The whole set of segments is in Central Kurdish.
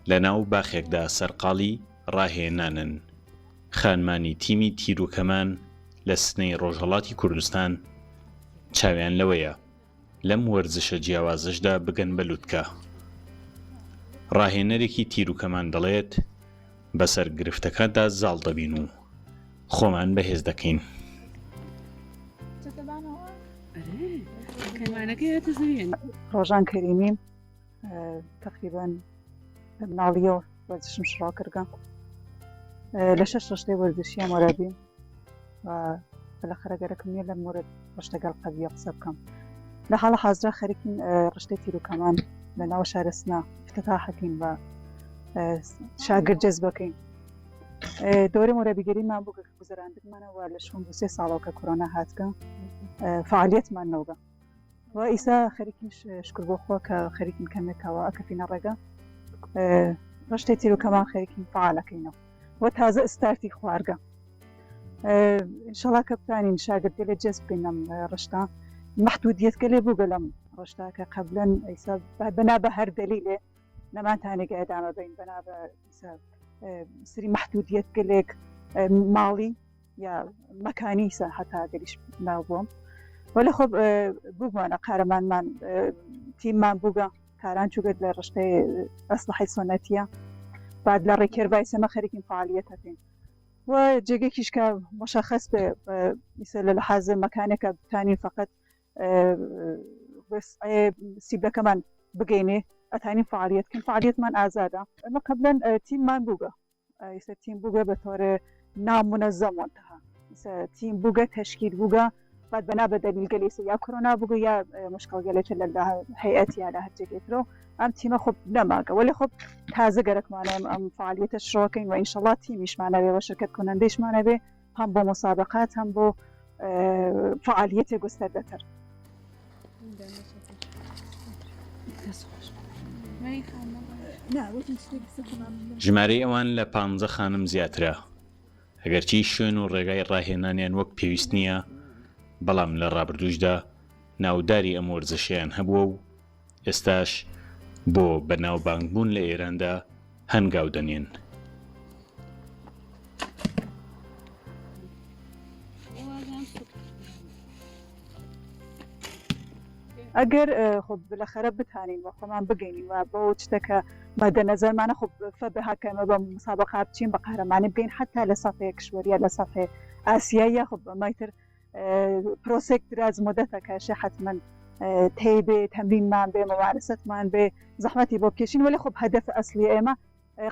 لە ناو باخێکدا سەرقاڵی ڕاهێنانن. خانمانی تیمی تیرروکەمان لە سنەی ڕۆژهەڵاتی کوردستان چاویان لەوەیە لەم وەرزشە جیاوازەشدا بگەن بە لووتکە. ڕاهێنەرێکی تیرروکەمان دەڵێت بەسەر گرفتەکەدا زاڵ دەبین و خۆمان بەهێز دەکەین. ڕۆژان کەریمیم تقریبان ناڵیەوە وەرزشم شڕاو کردگە لە 6 ڕشتەی وەرزشیە مۆرەبیم و بەلاخەرە گەرەکم نییە لە مورد ڕشتەگەڵ قەویە قسە بکەم. لە حاڵە حازرا خەریکین ڕشتەی تیرروکەمان لە ناو شارە سنا افتتاحەکەین و شاگرد جەز بکەین. دۆرە مۆرەبیگەریمان بوو کە گوزەراندنمانەوە لە 6 ساڵەوە کە کۆرۆنا هاتگە فعالیەتمان نەوگە و ئیسا خەریکین شکر بۆ خۆ کە خەریکین کەمێکەوە ئەکەفینە ڕێگە ڕشتەی تیرروکەمان خەریکین فعالەکەینەوە و تازە ئستارتی خوارگە. ئینشەڵا کە بتانین شاگردی لە جەز بکەین لەم ڕشتە مەحدودیەتکە لێ بووگە لەم ڕشتە کە قەبلەن ئیسا بەنا بە هەر دەلیلێ نەمانتانێک ئەدامە بین بەنا بە ئیسا سری مەحدودیەت گەلێک ماڵی یا مەکانی سا هەتا گەریش ناو بووم وەلی خۆ بوومانە قارەمانمان تیممان بووگە کاران چووگەت لە ڕشتەی ئەسلحەی سۆنەتیە بعد لە ڕێکێربای سەمە خەریکین فعالیەت هەکەین و جێگەیەکیش کە مشخص بێ مثل لە لەحاظ مەکانێکە بتانین فقط سیبلەکەمان بگەینێ ئەتانین فعالیەتکەین فعالیەتمان ئازادە. ئەمە قەبلەن تیممان بووگە ئیسا تیم بووگە بە تۆرە نامونەزەم وەنتەها تیم بووگە تەشکیل بووگە بعد بەنا بە دەلیلگەلی یا کۆرۆنا بووگە یا مشکڵگەلێکە لە هەیئەت یا لە هەرجێکێترەوە ئەم تیمە خۆ نەماگە ولی خۆ تازە گەرەکمانە ئەم فعالیەتە شڕۆکەین و ئینشەڵا تیمیشمانە بێ و شرکت کنەندەیشمانە بێ هەم بۆ مسابقات هەم بۆ فعالیەتێک گستەردەتر. ژمارەی ئەوان لە 15 خانم زیاترە ئەگەرچی شوێن و ڕێگای ڕاهێنانیان وەک پێویست نییە بەڵام لە ڕابردووشدا ناوداری ئەم وەرزشیان هەبووە و ئێستاش بۆ بەناوبانگبوون لە ئێراندا هەنگاو دەنێن. ئەگەر خۆ بالاخەرە بتانین وە خۆمان بگەینین و بۆ شتەکە مەدە نەزەرمانە خۆ فەبەهاکەمە بە مسابقە بچین بە قەهرەمانی بگەین حتا لە سەفحەیە کشوەریە لە سەفحەی ئاسیاییە خۆ بەمایتر پرۆسێک دراز مدەتەکە شە حتمما تێی بێ تەمرینمان بێ مەوارەسەتمان بێ زەحمەتی بۆ بکێشین ولی خۆ هەدەف ئەسلی ئێمە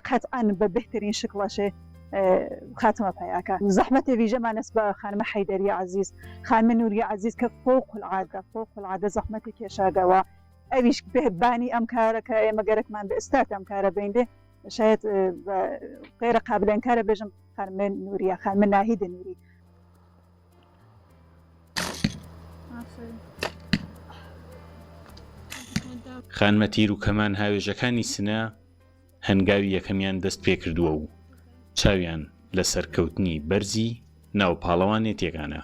قەتعەن بە بهترین شکڵەشێ خاتمە پەیاکە. زەحمەتێ ویژەمان ئەس بە خانمە حەیدەریە عەزیز خانمە نووریە عەزیز کە فوق العادە زەحمەتی کێشاگەوە ئەویش بانی ئەم کارە کە ئێمە گەرەکمان بە ئستارت ئەم کارە بێندێ شاید غێرە قابلەن کارە بێژم خانمە نووریە خانمە ناهیدە نووری. خانمە تیرروکەمان هاوێژەکانی سنە هەنگاوی یەکەمیان دەست پێ کردووە و چاویان لە سەرکەوتنی بەرزی ناو پاڵەوانێتیەکانە.